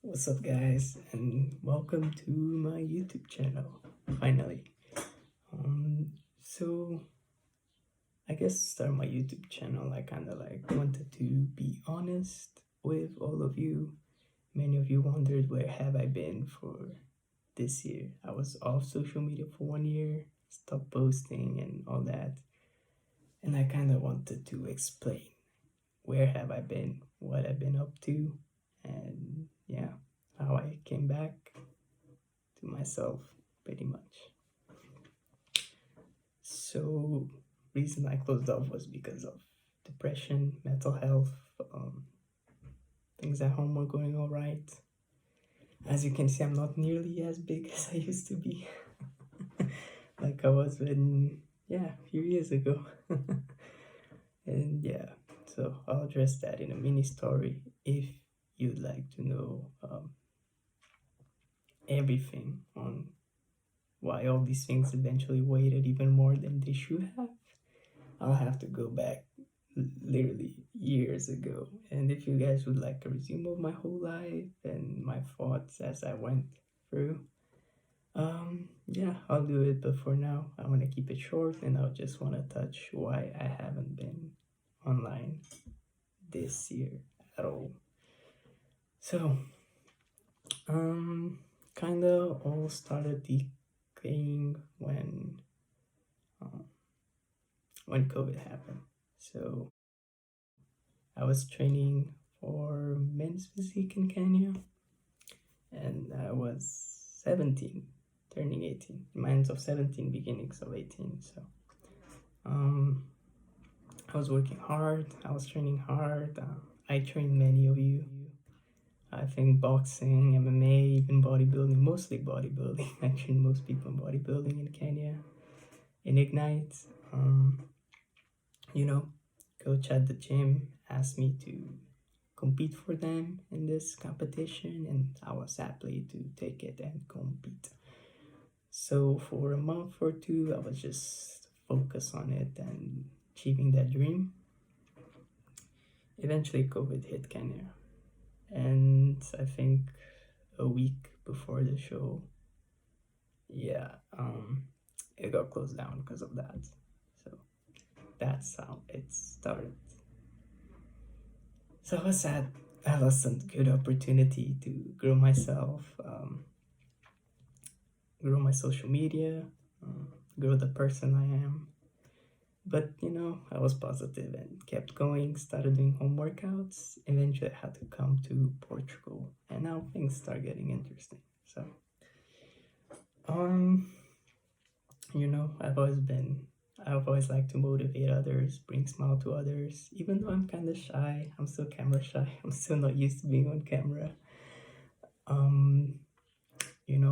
What's up, guys, and welcome to my YouTube channel. Finally, so I guess to start my YouTube channel, I kind of wanted to be honest with all of you. Many of you wondered where have I been for this year. I was off social media for 1 year, stopped posting and all that, and I kind of wanted to explain where have I been, what I've been up to, and yeah, how I came back to myself pretty much. So reason I closed off was because of depression, mental health, things at home were going all right. As you can see, I'm not nearly as big as I used to be, like I was a few years ago. And yeah, so I'll address that in a mini story if you'd like to know everything on why all these things eventually waited even more than they should have. I'll have to go back literally years ago. And if you guys would like a resume of my whole life and my thoughts as I went through, yeah, I'll do it. But for now, I want to keep it short, and I just want to touch why I haven't been online this year at all. So, kind of all started decaying when COVID happened. So I was training for men's physique in Kenya, and I was 17, turning 18. Minds of 17, beginnings of 18. So I was working hard. I was training hard. I trained many of you. I think boxing, MMA, even bodybuilding, mostly bodybuilding. I trained most people in bodybuilding in Kenya, in Ignite. Coach at the gym asked me to compete for them in this competition, and I was happy to take it and compete. So for a month or two, I was just focused on it and achieving that dream. Eventually, COVID hit Kenya, and I think a week before the show, it got closed down because of that. So that's how it started. So I was sad. I lost a good opportunity to grow myself, grow my social media, grow the person I am. But I was positive and kept going, started doing home workouts. Eventually, I had to come to Portugal, and now things start getting interesting. So, I've always liked to motivate others, bring smile to others. Even though I'm kind of shy, I'm still camera shy. I'm still not used to being on camera.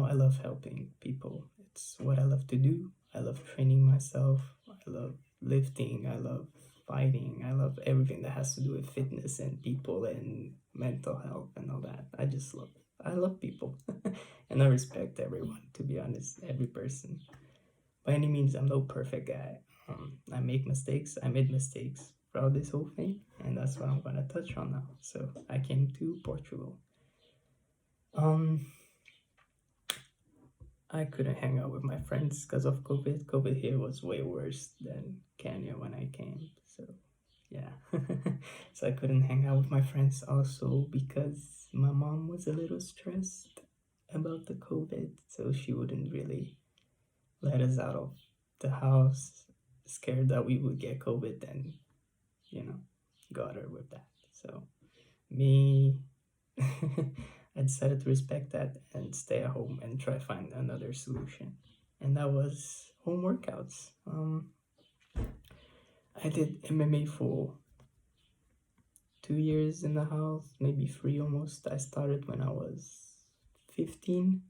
I love helping people. It's what I love to do. I love training myself. I love lifting. I love fighting. I love everything that has to do with fitness and people and mental health and all that. I love people. And I respect everyone, to be honest, every person. By any means, I'm no perfect guy. I make mistakes. I made mistakes throughout this whole thing, and that's what I'm gonna touch on now. So I came to Portugal. I couldn't hang out with my friends because of COVID. COVID here was way worse than Kenya when I came. So yeah, so I couldn't hang out with my friends also because my mom was a little stressed about the COVID, so she wouldn't really let us out of the house, scared that we would get COVID, and got her with that. So me, I decided to respect that and stay at home and try to find another solution. And that was home workouts. I did MMA for 2 years in the house, maybe 3 almost. I started when I was 15.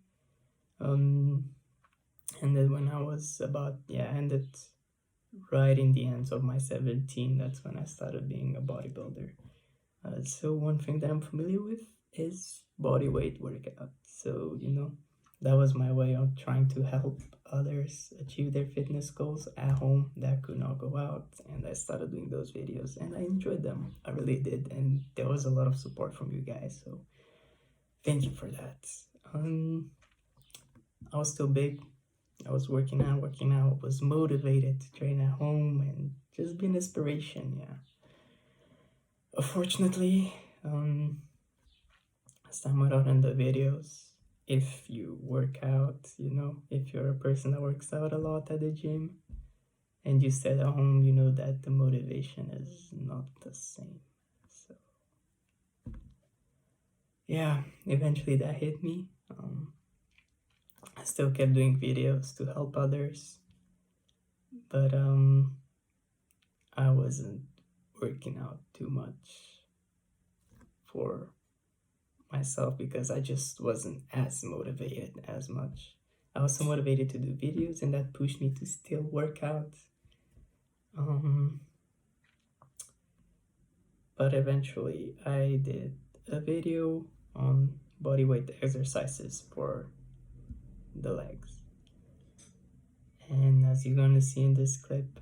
And then when I was ended right in the ends of my 17, that's when I started being a bodybuilder. So one thing that I'm familiar with is body weight workout. So that was my way of trying to help others achieve their fitness goals at home that could not go out, and I started doing those videos and I enjoyed them. I really did, and there was a lot of support from you guys, so Thank you for that. Um, I was still big. I was working out, was motivated to train at home and just be an inspiration, yeah. Unfortunately, as time went on in the videos, if you work out, if you're a person that works out a lot at the gym and you stay at home, you know that the motivation is not the same. So, yeah, eventually that hit me. I still kept doing videos to help others, but I wasn't working out too much for myself because I just wasn't as motivated as much. I was so motivated to do videos, and that pushed me to still work out. Um, but eventually, I did a video on bodyweight exercises for the legs. And as you're gonna see in this clip,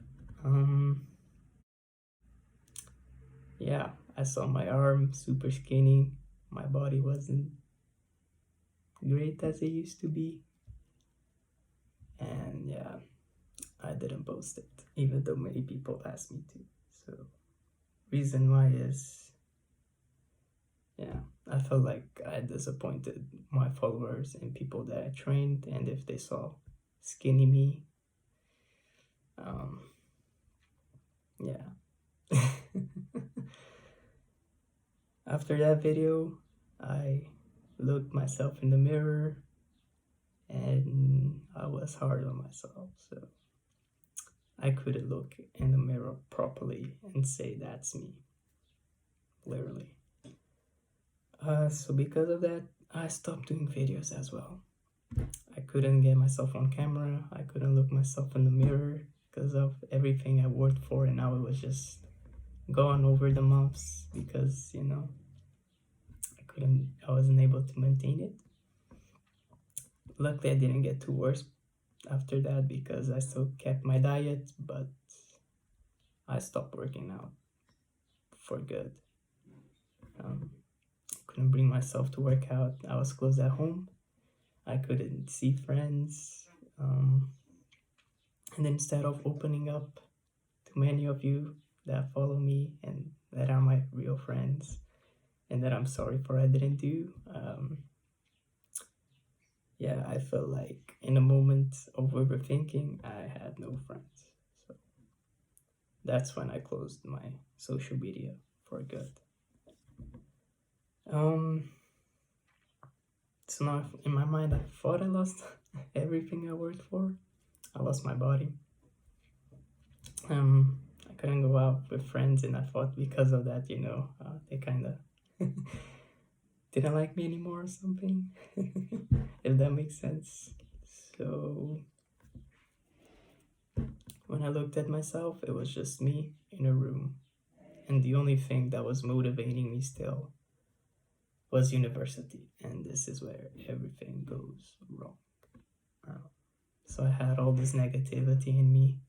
yeah, I saw my arm super skinny. My body wasn't great as it used to be. And yeah, I didn't post it, even though many people asked me to. So, reason why is, yeah, I felt like I disappointed my followers and people that I trained, and if they saw skinny me, yeah. After that video, I looked myself in the mirror and I was hard on myself. So I couldn't look in the mirror properly and say that's me, literally. So because of that, I stopped doing videos as well. I couldn't get myself on camera. I couldn't look myself in the mirror because of everything I worked for, and now it was just gone over the months because I wasn't able to maintain it. Luckily, I didn't get too worse after that because I still kept my diet, but I stopped working out for good. Couldn't bring myself to work out. I was close at home. I couldn't see friends. And instead of opening up to many of you that follow me and that are my real friends and that I'm sorry for I didn't do, yeah, I felt like in a moment of overthinking, I had no friends. So that's when I closed my social media for good. So now in my mind, I thought I lost everything I worked for. I lost my body. I couldn't go out with friends, and I thought because of that, they kind of didn't like me anymore or something, if that makes sense. So when I looked at myself, it was just me in a room, and the only thing that was motivating me still was university, and this is where everything goes wrong. So I had all this negativity in me,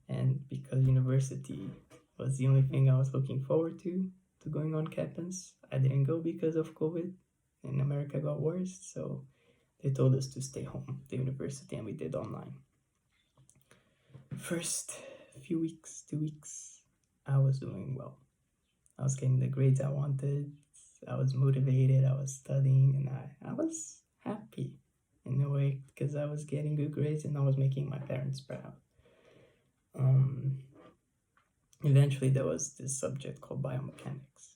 and because university was the only thing I was looking forward to going on campus, I didn't go because of COVID, and America got worse, so they told us to stay home, the university, and we did online. First few weeks, 2 weeks, I was doing well. I was getting the grades I wanted. I was motivated. I was studying, and I was happy in a way because I was getting good grades and I was making my parents proud. Eventually, there was this subject called biomechanics.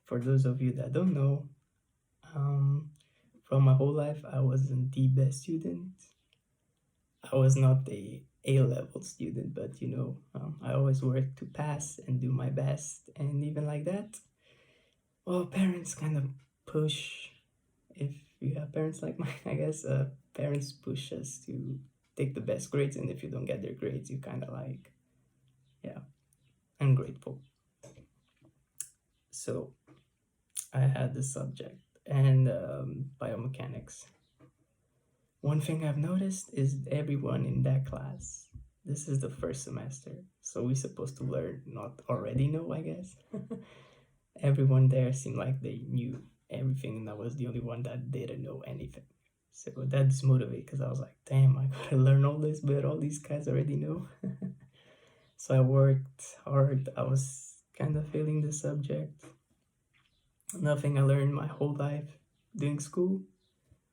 For those of you that don't know, from my whole life, I wasn't the best student. I was not a A-level student, but I always worked to pass and do my best, and even like that, well, parents kind of push. If you have parents like mine, I guess parents push us to take the best grades, and if you don't get their grades, you kind of like, yeah, ungrateful. So I had this subject and biomechanics. One thing I've noticed is everyone in that class, this is the first semester, so we're supposed to learn, not already know, I guess. Everyone there seemed like they knew everything, and I was the only one that didn't know anything. So that dismotivated because I was like, damn, I gotta learn all this, but all these guys already know. So I worked hard. I was kind of failing the subject. Nothing I learned my whole life doing school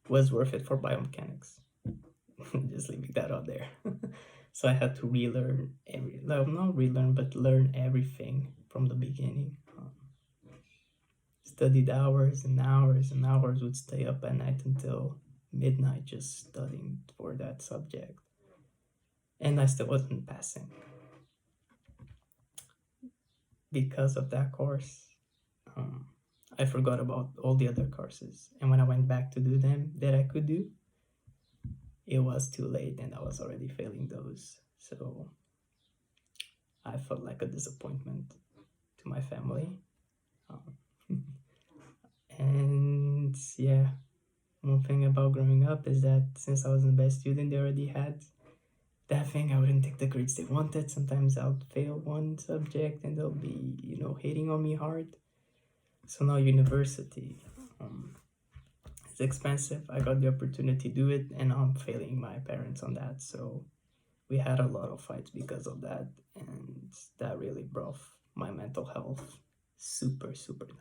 was worth it for biomechanics. Just leaving that out there. So I had to relearn not relearn, but learn everything from the beginning. Studied hours and hours and hours, would stay up at night until midnight just studying for that subject. And I still wasn't passing because of that course. Um, I forgot about all the other courses. And when I went back to do them that I could do, it was too late and I was already failing those. So I felt like a disappointment to my family. Um, and yeah, one thing about growing up is that since I was the best student, they already had that thing. I wouldn't take the grades they wanted. Sometimes I would fail one subject and they'll be, hating on me hard. So now university, it's expensive. I got the opportunity to do it and I'm failing my parents on that. So we had a lot of fights because of that. And that really brought my mental health super, super down.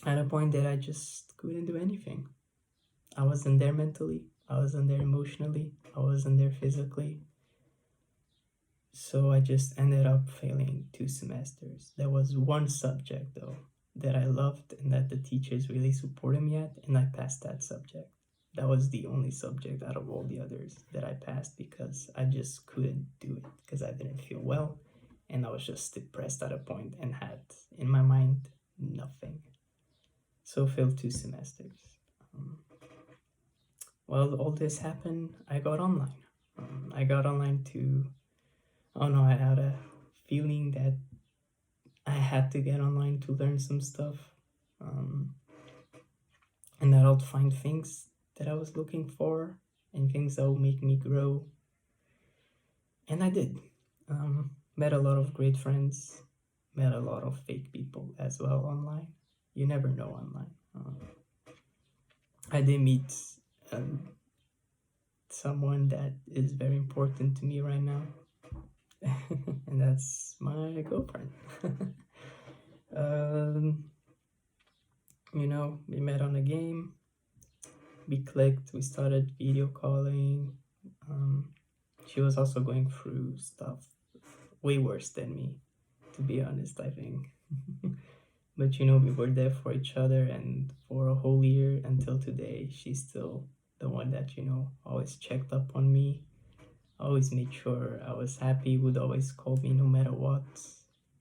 At a point that I just couldn't do anything. I wasn't there mentally, I wasn't there emotionally, I wasn't there physically. So I just ended up failing 2 semesters. There was one subject though that I loved and that the teachers really supported me at, and I passed that subject. That was the only subject out of all the others that I passed because I just couldn't do it because I didn't feel well and I was just depressed at a point and had in my mind nothing. So failed 2 semesters. While all this happened, I got online. I got online to, oh no, I had a feeling that I had to get online to learn some stuff. And that I'll find things that I was looking for and things that will make me grow. And I did. Met a lot of great friends, met a lot of fake people as well online. You never know online. I did meet um, someone that is very important to me right now, and that's my girlfriend. We met on a game, we clicked, we started video calling. She was also going through stuff way worse than me, to be honest, I think. But we were there for each other, and for a whole year until today, she's still the one that, always checked up on me, always made sure I was happy, would always call me no matter what.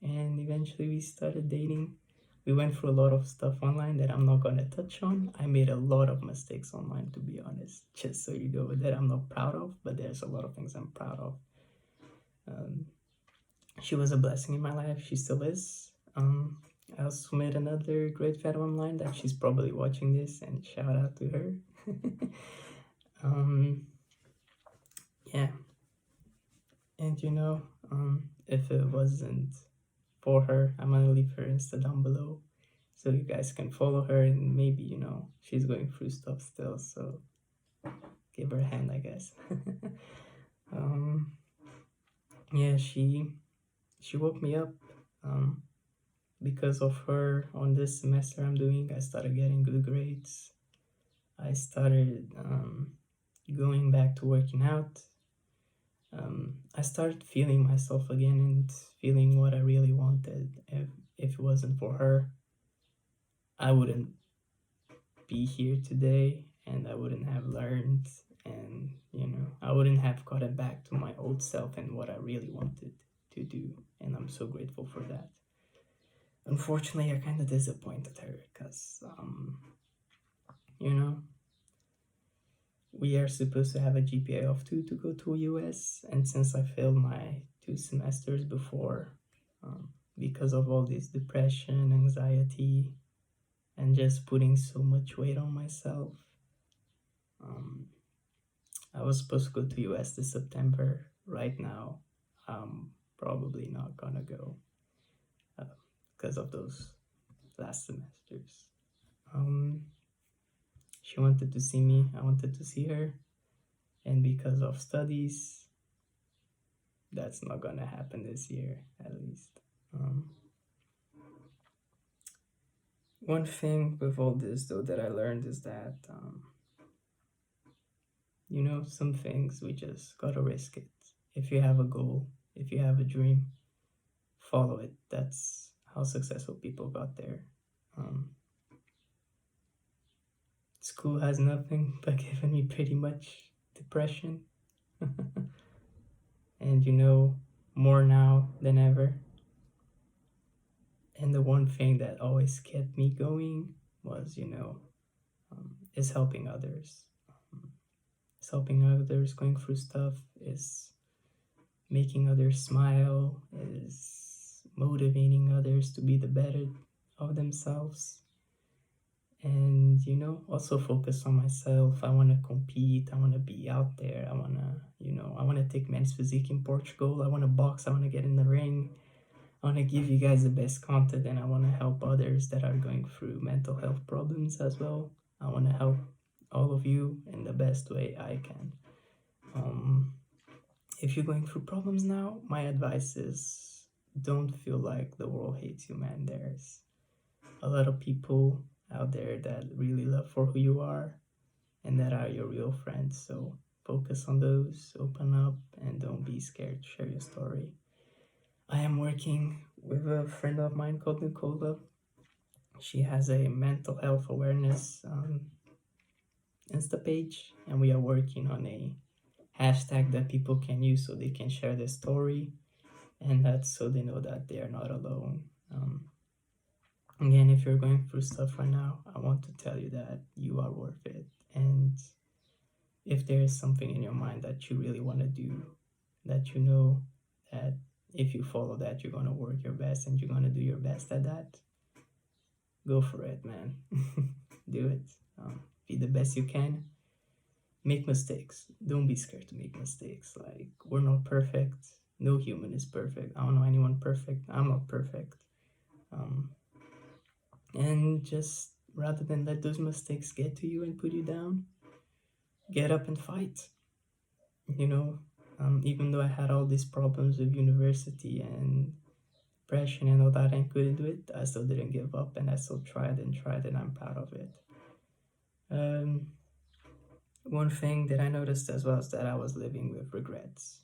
And eventually we started dating. We went through a lot of stuff online that I'm not gonna touch on. I made a lot of mistakes online, to be honest, just so you know, that I'm not proud of, but there's a lot of things I'm proud of. She was a blessing in my life. She still is. I also met another great friend online that she's probably watching this, and shout out to her. Yeah. And if it wasn't for her, I'm gonna leave her Insta down below so you guys can follow her, and maybe she's going through stuff still, so give her a hand, I guess. Yeah, she woke me up. Because of her, on this semester I'm doing, I started getting good grades. I started going back to working out. I started feeling myself again and feeling what I really wanted. If it wasn't for her, I wouldn't be here today, and I wouldn't have learned, and I wouldn't have gotten back to my old self and what I really wanted to do, and I'm so grateful for that. Unfortunately, I kind of disappointed her because we are supposed to have a GPA of 2 to go to US, and since I failed my 2 semesters before, because of all this depression, anxiety, and just putting so much weight on myself, I was supposed to go to US this September. Right now, I'm probably not gonna go. because of those last semesters. Um, she wanted to see me, I wanted to see her, and because of studies, that's not gonna happen this year, at least. One thing with all this, though, that I learned is that, some things we just gotta risk it. If you have a goal, if you have a dream, follow it. That's how successful people got there. Um, School has nothing but given me pretty much depression. And more now than ever. And the one thing that always kept me going was, is helping others. Is helping others going through stuff, is making others smile, is motivating others to be the better of themselves. And also focus on myself. I want to compete, I want to be out there, I want to take men's physique in Portugal, I want to box, I want to get in the ring, I want to give you guys the best content, and I want to help others that are going through mental health problems as well. I want to help all of you in the best way I can. If you're going through problems now, my advice is don't feel like the world hates you, man. There's a lot of people out there that really love for who you are and that are your real friends. So focus on those, open up, and don't be scared to share your story. I am working with a friend of mine called Nicola. She has a mental health awareness Insta page, and we are working on a hashtag that people can use so they can share their story, and that's so they know that they are not alone. Again, if you're going through stuff right now, I want to tell you that you are worth it. And if there is something in your mind that you really want to do, that you know that if you follow that, you're going to work your best and you're going to do your best at that, go for it, man. Do it. Be the best you can. Make mistakes. Don't be scared to make mistakes. Like, we're not perfect. No human is perfect. I don't know anyone perfect. I'm not perfect. And just rather than let those mistakes get to you and put you down, get up and fight. Even though I had all these problems with university and depression and all that, and couldn't do it, I still didn't give up, and I still tried, and I'm proud of it. One thing that I noticed as well is that I was living with regrets.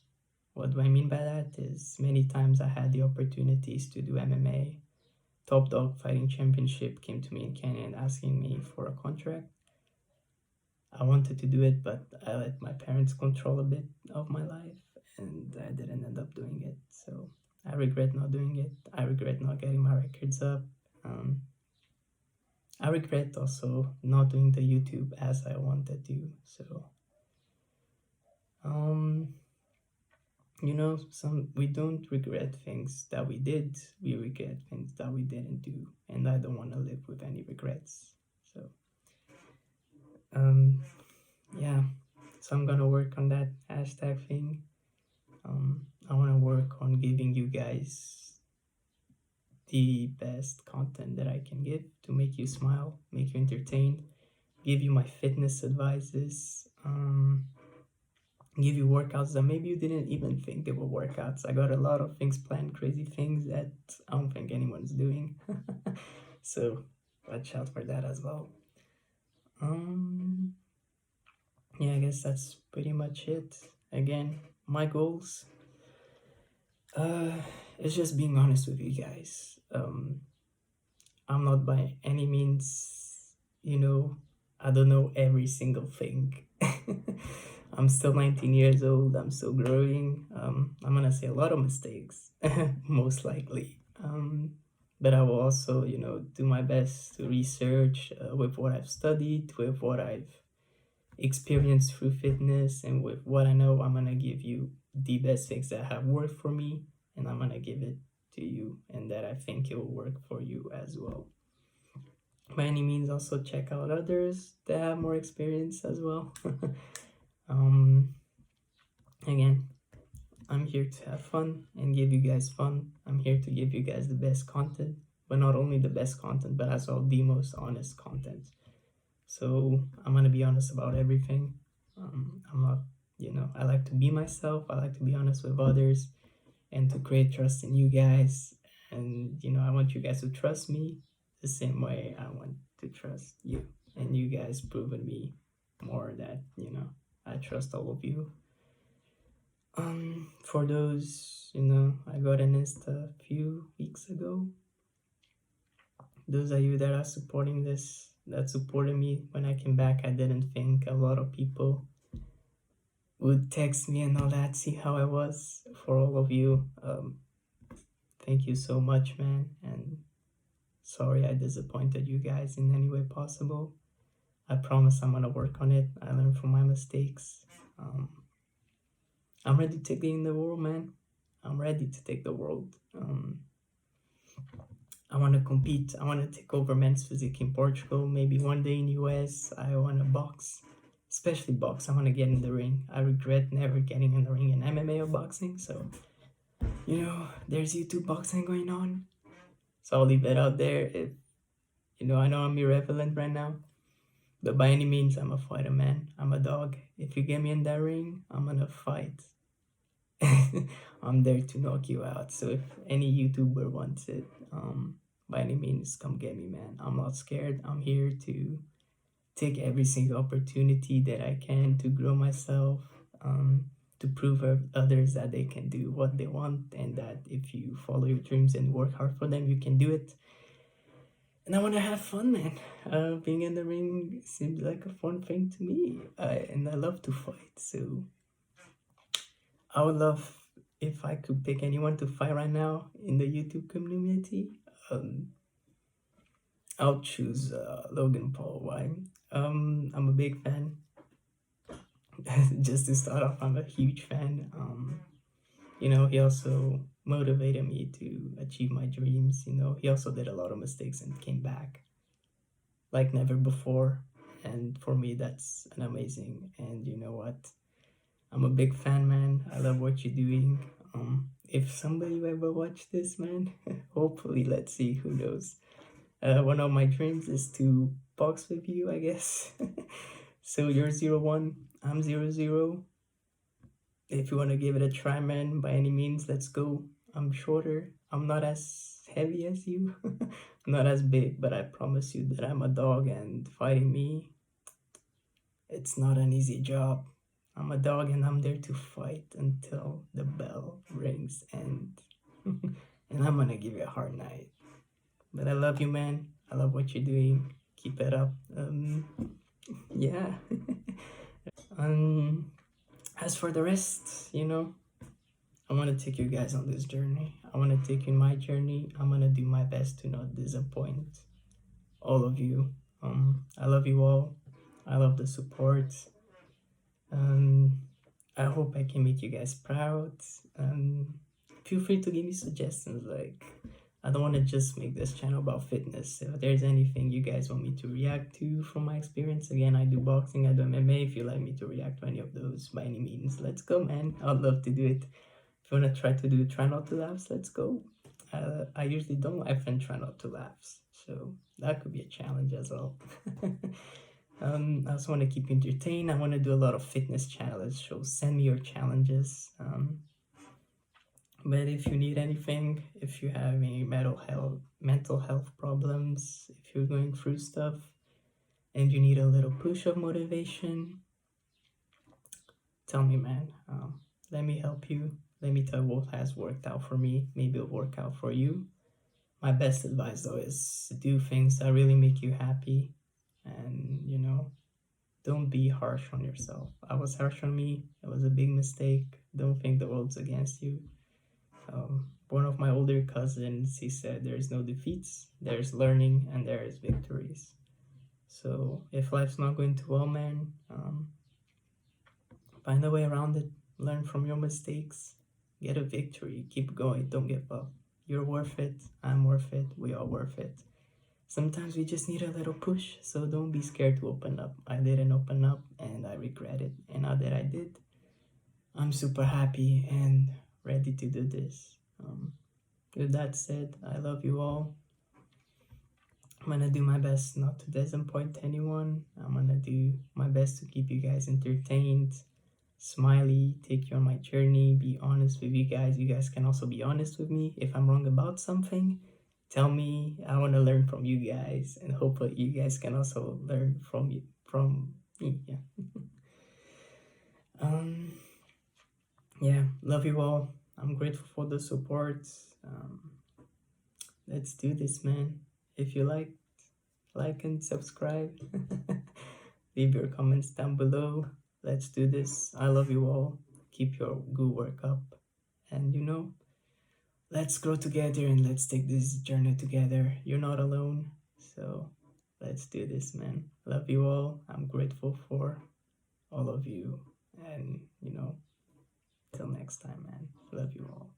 What do I mean by that is many times I had the opportunities to do MMA. Top Dog Fighting Championship came to me in Kenya and asking me for a contract. I wanted to do it, but I let my parents control a bit of my life, and I didn't end up doing it. So I regret not doing it. I regret not getting my records up. I regret also not doing the YouTube as I wanted to. So, we don't regret things that we did. We regret things that we didn't do, and I don't want to live with any regrets. So, yeah. So I'm gonna work on that hashtag thing. I want to work on giving you guys the best content that I can give to make you smile, make you entertained, give you my fitness advices, give you workouts that maybe you didn't even think they were workouts. I got a lot of things planned, crazy things that I don't think anyone's doing. So watch out for that as well. Yeah, I guess that's pretty much it. Again, my goals. It's just being honest with you guys. I'm not by any means, I don't know every single thing. I'm still 19 years old. I'm still growing. I'm gonna say a lot of mistakes, most likely. But I will also, do my best to research with what I've studied, with what I've experienced through fitness, and with what I know. I'm gonna give you the best things that have worked for me, and I'm gonna give it to you, and that I think it will work for you as well. By any means, also check out others that have more experience as well. Again, I'm here to have fun and give you guys fun. I'm here to give you guys the best content, but not only the best content, but as well the most honest content. So I'm gonna be honest about everything. I'm not, I like to be myself. I like to be honest with others and to create trust in you guys. And I want you guys to trust me the same way I want to trust you. And you guys proven me more that I trust all of you. For those, I got an insta a few weeks ago. Those of you that are supporting this, that supported me when I came back, I didn't think a lot of people would text me and all that, see how I was. For all of you, thank you so much, man. And sorry I disappointed you guys in any way possible. I promise I'm gonna work on it. I learned from my mistakes. I'm ready to take in the world, man. I'm ready to take the world. I want to compete. I want to take over men's physique in Portugal. Maybe one day in US. I want to box, especially box. I want to get in the ring. I regret never getting in the ring in MMA or boxing. So, there's YouTube boxing going on. So I'll leave it out there. If I know I'm irrelevant right now, but by any means, I'm a fighter, man. I'm a dog. If you get me in that ring, I'm gonna fight. I'm there to knock you out. So if any YouTuber wants it, by any means, come get me, man. I'm not scared. I'm here to take every single opportunity that I can to grow myself, to prove others that they can do what they want, and that if you follow your dreams and work hard for them, you can do it. And I want to have fun, man. Being in the ring seems like a fun thing to me, and I love to fight. So I would love if I could pick anyone to fight right now in the YouTube community. I'll choose Logan Paul. Why? I'm a big fan. Just to start off, I'm a huge fan. He also motivated me to achieve my dreams. He also did a lot of mistakes and came back like never before. And for me, that's an amazing. And you know what? I'm a big fan, man. I love what you're doing. If somebody will ever watch this, man, hopefully, let's see, who knows. One of my dreams is to box with you, I guess. So you're 0-1, I'm 0-0. If you want to give it a try, man, by any means, let's go. I'm shorter. I'm not as heavy as you. I'm not as big, but I promise you that I'm a dog, and fighting me, it's not an easy job. I'm a dog and I'm there to fight until the bell rings, and and I'm gonna give you a hard night. But I love you, man. I love what you're doing. Keep it up. Yeah. As for the rest, I want to take you guys on this journey. I want to take you in my journey. I'm gonna do my best to not disappoint all of you. I love you all. I love the support. I hope I can make you guys proud. Feel free to give me suggestions. Like, I don't want to just make this channel about fitness. If there's anything you guys want me to react to from my experience, again, I do boxing, I do MMA. If you like me to react to any of those, by any means, let's go, man. I'd love to do it. If you want to try not to laugh, let's go. I usually don't laugh and try not to laugh, so that could be a challenge as well. I also want to keep you entertained. I want to do a lot of fitness challenge, so send me your challenges. But if you need anything, if you have any mental health problems, if you're going through stuff and you need a little push of motivation, tell me, man. Let me help you. Let me tell you what has worked out for me. Maybe it'll work out for you. My best advice, though, is to do things that really make you happy. And, don't be harsh on yourself. I was harsh on me. It was a big mistake. Don't think the world's against you. One of my older cousins, he said, there's no defeats, there's learning, and there's victories. So if life's not going too well, man, find a way around it. Learn from your mistakes. Get a victory. Keep going. Don't give up. You're worth it. I'm worth it. We are worth it. Sometimes we just need a little push, so don't be scared to open up. I didn't open up, and I regret it. And now that I did, I'm super happy and ready to do this. With that said, I love you all. gonna do my best not to disappoint anyone. I'm gonna do my best to keep you guys entertained, smiley, take you on my journey, be honest with you guys. You guys can also be honest with me. If I'm wrong about something, tell me. I want to learn from you guys, and hopefully you guys can also learn from me. Yeah. um yeah, love you all. I'm grateful for the support. Let's do this, man. If you like and subscribe. Leave your comments down below. Let's do this. I love you all. Keep your good work up. And let's grow together and let's take this journey together. You're not alone. So let's do this, man. Love you all. I'm grateful for all of you. And till next time, man. Love you all.